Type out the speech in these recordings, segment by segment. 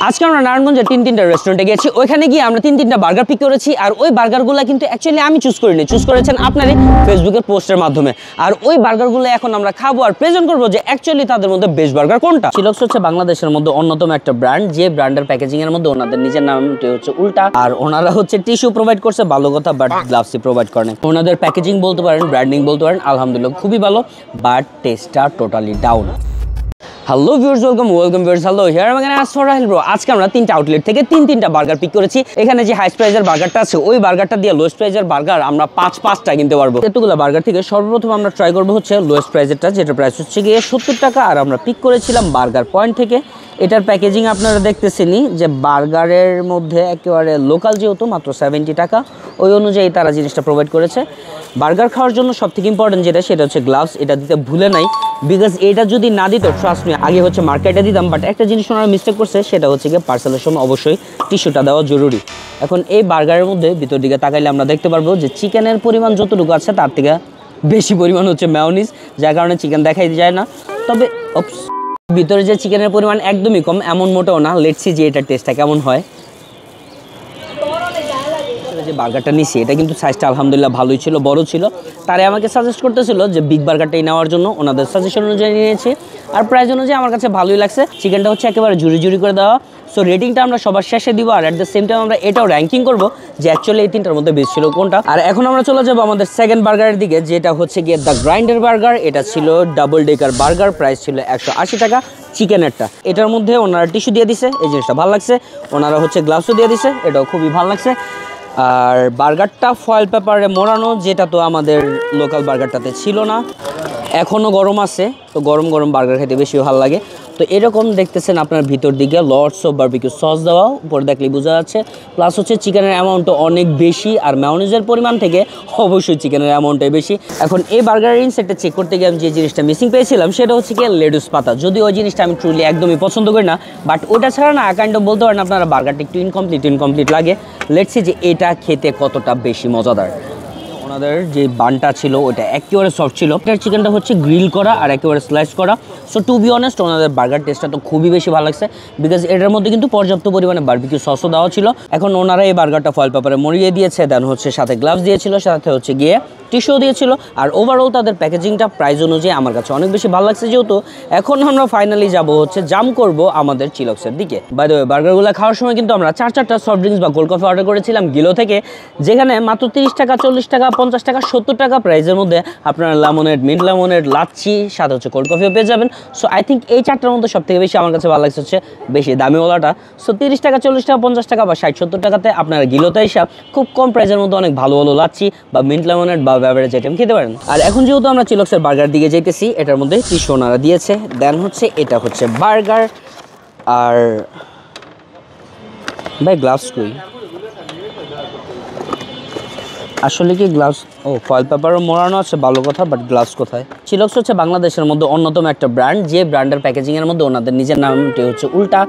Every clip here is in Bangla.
আজকে আমরা নারায়ণগঞ্জে তিনটা রেস্টুরেন্টে গেছি, ওইখানে গিয়ে আমরা তিনটা বার্গার পিক করেছি। আর ওই বার্গারগুলো কিন্তু অ্যাকচুয়ালি আমি চুজ করিনি, চুজ করেছেন আপনারই ফেসবুকের পোস্টের মাধ্যমে। আর ওই বার্গারগুলো এখন আমরা খাবো আর প্রেজেন্ট করবো যে অ্যাকচুয়ালি তাদের মধ্যে বেস্ট বার্গার কোনটা। চিলক্স হচ্ছে বাংলাদেশের মধ্যে অন্যতম একটা ব্র্যান্ড, যে ব্র্যান্ডের প্যাকেজিং এর মধ্যে ওনাদের নিজের নামটি হচ্ছে উল্টা। আর ওনারা হচ্ছে টিস্যু প্রোভাইড করছে, ভালো কথা, বাট গ্লাভসই প্রোভাইড করেন। ওনাদের প্যাকেজিং বলতে পারেন, ব্র্যান্ডিং বলতে পারেন, আলহামদুলিল্লাহ খুবই ভালো, বাট টেস্টটা totally down. Hello viewers, welcome viewers, hello here I am as for Rahil bro. আজকে আমরা তিনটা আউটলেট থেকে তিনটা বার্গার পিক করেছি। এখানে যে হাইস্ট প্রাইজের বার্গারটা আছে, ওই বার্গারটা দিয়ে লোয়েস্ট প্রাইজের বার্গার আমরা পাঁচটা কিনতে পারবো। এতগুলো বার্গার থেকে সর্বপ্রথম আমরা ট্রাই করবো হচ্ছে লোয়েস্ট প্রাইজেরটা, যেটা প্রাইস হচ্ছে গিয়ে 70 টাকা। আর আমরা পিক করেছিলাম বার্গার পয়েন্ট থেকে। এটার প্যাকেজিং আপনারা দেখতেছেনই যে বার্গারের মধ্যে একেবারে লোকাল, যেহেতু মাত্র 70 টাকা, ওই অনুযায়ী তারা জিনিসটা প্রোভাইড করেছে। বার্গার খাওয়ার জন্য সবথেকে ইম্পর্টেন্ট সেটা হচ্ছে গ্লাভস। এটা দিতে ভুলে নাই, বিকজ এটা যদি না দিত, ট্রাস্ট মি, আগে হচ্ছে মার্কেটে দিতাম। বাট একটা জিনিস ওনারা মিস্টেক করছে, সেটা হচ্ছে গিয়ে পার্সেলের সময় অবশ্যই টিস্যুটা দেওয়া জরুরি। এখন এই বার্গারের মধ্যে ভিতর দিকে তাকাইলে আমরা দেখতে পারবো যে চিকেনের পরিমাণ যতটুকু আছে তার থেকে বেশি পরিমাণ হচ্ছে মেয়োনিজ, যার কারণে চিকেন দেখাই যায় না। তবে ভিতরে যে চিকেনের পরিমাণ একদমই কম এমন মোটেও না। লেটস সি যে এটার টেস্টটা কেমন হয়। যে বার্গারটা নিছি এটা কিন্তু সাইজটা আলহামদুলিল্লাহ ভালোই ছিল, বড় ছিল। তারে আমাকে সাজেস্ট করতেছিল যে বিগ বার্গারটাই নেওয়ার জন্য, ওনাদের সাজেশন অনুযায়ী নিয়েছি। আর প্রাইস অনুযায়ী আমার কাছে ভালোই লাগছে। চিকেনটা হচ্ছে একেবারে ঝুরি করে দেওয়া। সো রেটিংটা আমরা সবার শেষে দিব। আর অ্যাট দ্য সেম টাইম আমরা এটাও র্যাঙ্কিং করবো যে অ্যাকচুয়ালি এই তিনটার মধ্যে বেস্ট ছিল কোনটা। আর এখন আমরা চলে যাবো আমাদের সেকেন্ড বার্গারের দিকে, যেটা হচ্ছে গিয়ে দ্য গ্রাইন্ডার বার্গার। এটা ছিল ডাবল ডেকার বার্গার, প্রাইস ছিল 180 টাকা চিকেনেরটা। এটার মধ্যে ওনারা টিস্যু দিয়ে দিছে, এই জিনিসটা ভালো লাগছে। ওনারা হচ্ছে গ্লাভসও দিয়ে দিছে, এটাও খুবই ভালো লাগছে। আর বার্গারটা ফয়েল পেপারে মোড়ানো, যেটা তো আমাদের লোকাল বার্গারটাতে ছিল না। এখনও গরম আছে, তো গরম বার্গার খেতে বেশি ভালো লাগে। তো এরকম দেখতেছেন আপনার ভিতর দিকে লটস অফ বারবিকিউ সস দেওয়া, উপরে দেখলেই বোঝা যাচ্ছে। প্লাস হচ্ছে চিকেনের অ্যামাউন্টটা অনেক বেশি, আর মেয়োনিজের পরিমাণ থেকে অবশ্যই চিকেনের অ্যামাউন্টটাই বেশি। এখন এই বার্গারের ইনসাইডটা চেক করতে গিয়ে আমি যে জিনিসটা মিসিং পেয়েছিলাম, সেটা হচ্ছে কি লেটুস পাতা। যদি ওই জিনিসটা আমি ট্রুলি একদমই পছন্দ করি না, বাট ওটা ছাড়া না কাইন্ড অফ বলতে পারেন আপনারা বার্গারটা একটু ইনকমপ্লিট লাগে। লেটস সি যে এটা খেতে কতটা বেশি মজাদার। ওনাদের যে বানটা ছিল ওটা একেবারে সফট ছিল। এটার চিকেনটা হচ্ছে গ্রিল করা আর একেবারে স্লাইস করা। সো টু বি অনেস্ট, ওনাদের বার্গার টেস্টটা তো খুবই বেশি ভালো লাগছে, বিকজ এটার মধ্যে কিন্তু পর্যাপ্ত পরিমাণে বারবিকিউ সসও দেওয়া ছিল। এখন ওনারা এই বার্গারটা ফয়েল পেপারে মরিয়ে দিয়েছে, দেন হচ্ছে সাথে গ্লাভস দিয়েছিল, সাথে হচ্ছে গিয়ে টিস্যু দিয়েছিল। আর ওভারঅল তাদের প্যাকেজিংটা প্রাইস অনুযায়ী আমার কাছে অনেক বেশি ভালো লাগছে। যেহেতু এখন আমরা ফাইনালি যাব হচ্ছে জাম করব আমাদের চিলক্সের দিকে। বাই দ্য ওয়ে, বার্গারগুলো খাওয়ার সময় কিন্তু আমরা 4টা সফট ড্রিঙ্কস বা কোল্ড কফি অর্ডার করেছিলাম গিলো থেকে, যেখানে মাত্র 30 টাকা, 40 টাকা, 50 টাকা, 70 টাকা প্রাইসের মধ্যে আপনারা লেমনেড, মিন্ট লেমনেড, লাচ্ছি, সাথে হচ্ছে কোল্ড কফিও পেয়ে যাবেন। সো আই থিঙ্ক এই 4টার মধ্যে সব থেকে বেশি আমার কাছে ভালো লাগছে হচ্ছে বেশি দামিওয়ালাটা। সো 30 টাকা, 40 টাকা, 50 টাকা বা 60-70 টাকাতে আপনারা গিলোতে হিসাব খুব কম প্রাইসের মধ্যে অনেক ভালো লাচ্ছি বা মিন্ট লেমনেড বা বেভারেজ আইটেম খেতে পারেন। আর এখন যেহেতু আমরা চিলক্সের বার্গার দিকে যাইতেছি, এটার মধ্যে টিস্যু ওনারা দিয়েছে। দেন হচ্ছে এটা হচ্ছে বার্গার। আর ভাই গ্লাভস কই? আসলে কি গ্লাভস? ও, ফয়েল পেপারও মোড়ানো আছে, ভালো কথা, বাট গ্লাভস কোথায়? চিলক্স হচ্ছে বাংলাদেশের মধ্যে অন্যতম একটা ব্র্যান্ড, যে ব্র্যান্ডের প্যাকেজিংয়ের মধ্যে ওনাদের নিজের নামটি হচ্ছে উল্টা।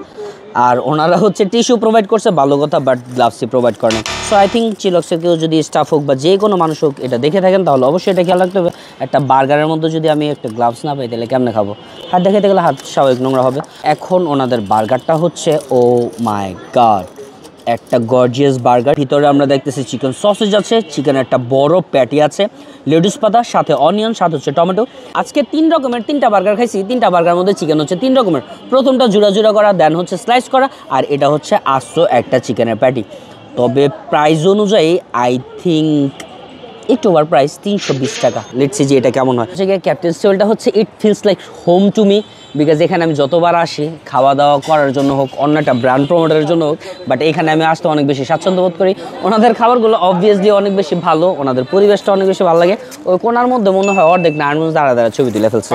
আর ওনারা হচ্ছে টিস্যু প্রোভাইড করছে, ভালো কথা, বাট গ্লাভসই প্রোভাইড করেন। সো আই থিঙ্ক চিলক্সের কেউ যদি স্টাফ হোক বা যে কোনো মানুষ হোক এটা দেখে থাকেন, তাহলে অবশ্যই এটা খেয়াল রাখতে হবে। একটা বার্গারের মধ্যে যদি আমি একটা গ্লাভস না পাই, তাহলে কেমনে খাবো? হাত দেখাতে গেলে হাত স্বাভাবিক নোংরা হবে। এখন ওনাদের বার্গারটা হচ্ছে, ও মাই গড, একটা গর্জিয়াস বার্গার। ভিতরে আমরা দেখতেছি চিকেন সসেজ আছে, চিকেনের একটা বড় প্যাটি আছে, লেটুস পাতা, সাথে অনিয়ন, সাথে হচ্ছে টমেটো। আজকে 3 রকমের 3টা বার্গার খাইছি। 3টা বার্গার মধ্যে চিকেন হচ্ছে 3 রকমের। প্রথমটা জুড়া করা, দেন হচ্ছে স্লাইস করা, আর এটা হচ্ছে আস্ত একটা চিকেনের প্যাটি। তবে প্রাইস অনুযায়ী আই থিঙ্ক একটু ওভার প্রাইস, 320 টাকা। লেটস সি যে এটা কেমন হয়। ক্যাপ্টেন স্টেবলটা হচ্ছে it feels like home to me, because এখানে আমি যতবার আসি খাওয়া দাওয়া করার জন্য হোক, অন্য একটা ব্র্যান্ড প্রমোটারের জন্য হোক, বাট এখানে আমি আসতে অনেক বেশি স্বাচ্ছন্দ্য বোধ করি। ওনাদের খাবারগুলো অবভিয়াসলি অনেক বেশি ভালো, ওনাদের পরিবেশটা অনেক বেশি ভালো লাগে। ওই কোনার মধ্যে মনে হয় অর্ধেক নারায়ণগঞ্জ দাঁড়া ছবি তুলে ফেলছে।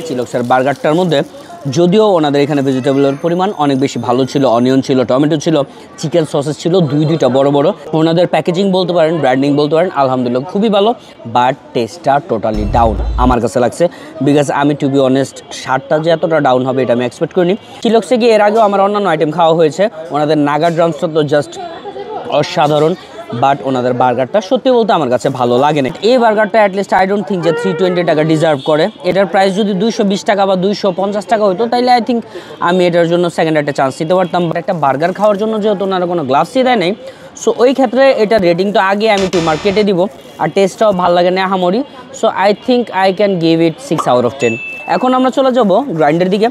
চিলক্সের বার্গারটার মধ্যে যদিও ওনাদের এখানে ভেজিটেবলের পরিমাণ অনেক বেশি ভালো ছিল, অনিয়ন ছিল, টমেটো ছিল, চিকেন সসেস ছিল দুইটা বড়। ওনাদের প্যাকেজিং বলতে পারেন, ব্র্যান্ডিং বলতে পারেন, আলহামদুলিল্লাহ খুবই ভালো, বাট টেস্টটা টোটালি ডাউন আমার কাছে লাগছে। বিকজ আমি টু বি অনেস্ট, স্বাদটা যে এতটা ডাউন হবে এটা আমি এক্সপেক্ট করিনি। চিলক্সে গিয়ে এর আগেও আমার অন্যান্য আইটেম খাওয়া হয়েছে, ওনাদের নাগা ড্রামসটা তো জাস্ট অসাধারণ। বাট ওনাদের বার্গারটা সত্যি বলতে আমার কাছে ভালো লাগে না। এই বার্গারটা অ্যাটলিস্ট আই ডোন্ট থিঙ্ক যে 320 টাকা ডিজার্ভ করে। এটার প্রাইস যদি 220 টাকা বা 250 টাকা হতো তাইলে আই থিঙ্ক আমি এটার জন্য সেকেন্ড একটা চান্স নিতে পারতাম। বাট একটা বার্গার খাওয়ার জন্য যেহেতু ওনারা কোনো গ্লাভসই দেয় নাই, সো ওই ক্ষেত্রে এটা রেটিংটা আগে আমি 2 মার্কেটে দিব। আর টেস্টটাও ভালো লাগে না আহামরি, so I think I can give it 6 out of 10। এখন আমরা চলে যাব গ্রাইন্ডের দিকে,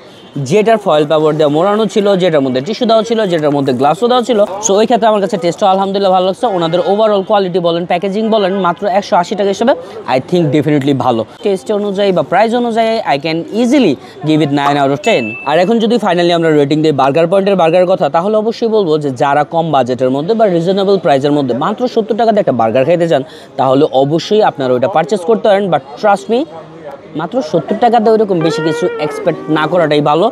যেটার ফয়েল পেপার দেওয়া মোড়ানো ছিল, যেটার মধ্যে টিস্যু দেওয়া ছিল, যেটার মধ্যে গ্লাসও দেওয়া ছিল। সো ওই ক্ষেত্রে আমার কাছে টেস্টও আলহামদুলিল্লাহ ভালো লাগছে। ওনাদের ওভারঅল কোয়ালিটি বলেন, প্যাকেজিং বলেন, মাত্র 180 টাকা হিসেবে আই থিঙ্ক ডেফিনেটলি ভালো। টেস্ট অনুযায়ী বা প্রাইস অনুযায়ী I can easily give it 9 out of 10। আর এখন যদি ফাইনালি আমরা রেটিং দিই বার্গার পয়েন্টের বার্গারের কথা, তাহলে অবশ্যই বলবো যে যারা কম বাজেটের মধ্যে বা রিজনেবল প্রাইসের মধ্যে মাত্র 70 টাকাতে একটা বার্গার খাইতে চান, তাহলে অবশ্যই আপনারা ওইটা পারচেস করতে পারেন। বাট ট্রাস্ট মি, মাত্র 70 টাকাতে ওইরকম বেশি কিছু এক্সপেক্ট না করাটাই ভালো।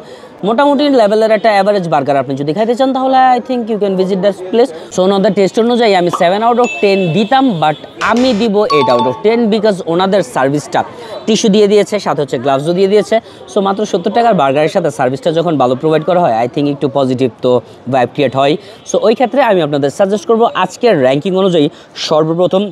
মোটামুটি লেভেলের একটা অ্যাভারেজ বার্গার আপনি যদি খাইতে চান, তাহলে I think you can visit that place. So ওনাদের টেস্ট অনুযায়ী আমি 7 আউট অফ 10 দিতাম, বাট আমি দিব 8 আউট অফ 10 বিকজ ওনাদের সার্ভিসটা, টিস্যু দিয়ে দিয়েছে, সাথে হচ্ছে গ্লাভসও দিয়ে দিয়েছে। সো মাত্র 70 টাকার বার্গারের সাথে সার্ভিসটা যখন ভালো প্রোভাইড করা হয়, আই থিঙ্ক একটু পজিটিভ তো ভাইব ক্রিয়েট হয়। সো ওই ক্ষেত্রে আমি আপনাদের সাজেস্ট করবো আজকের র্যাঙ্কিং অনুযায়ী সর্বপ্রথম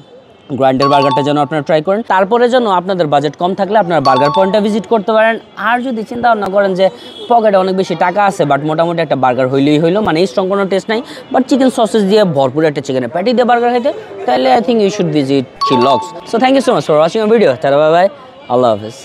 গ্রাইন্ডার বার্গারটা যেন আপনারা ট্রাই করেন। তারপরে যেন আপনাদের বাজেট কম থাকলে আপনারা বার্গার পয়েন্টটা ভিজিট করতে পারেন। আর যদি চিন্তা ভাবনা করেন যে পকেটে অনেক বেশি টাকা আছে, বাট মোটামুটি একটা বার্গার হইলেই হইলো, মানে স্ট্রং কোনো টেস্ট নাই, বাট চিকেন সসেস দিয়ে ভরপুর একটা চিকেনের প্যাটি দিয়ে বার্গার খাইতে, তাহলে I think you should visit Chillox. So thank you so much for watching our video. Tata, bye bye, আল্লাহ হাফেজ।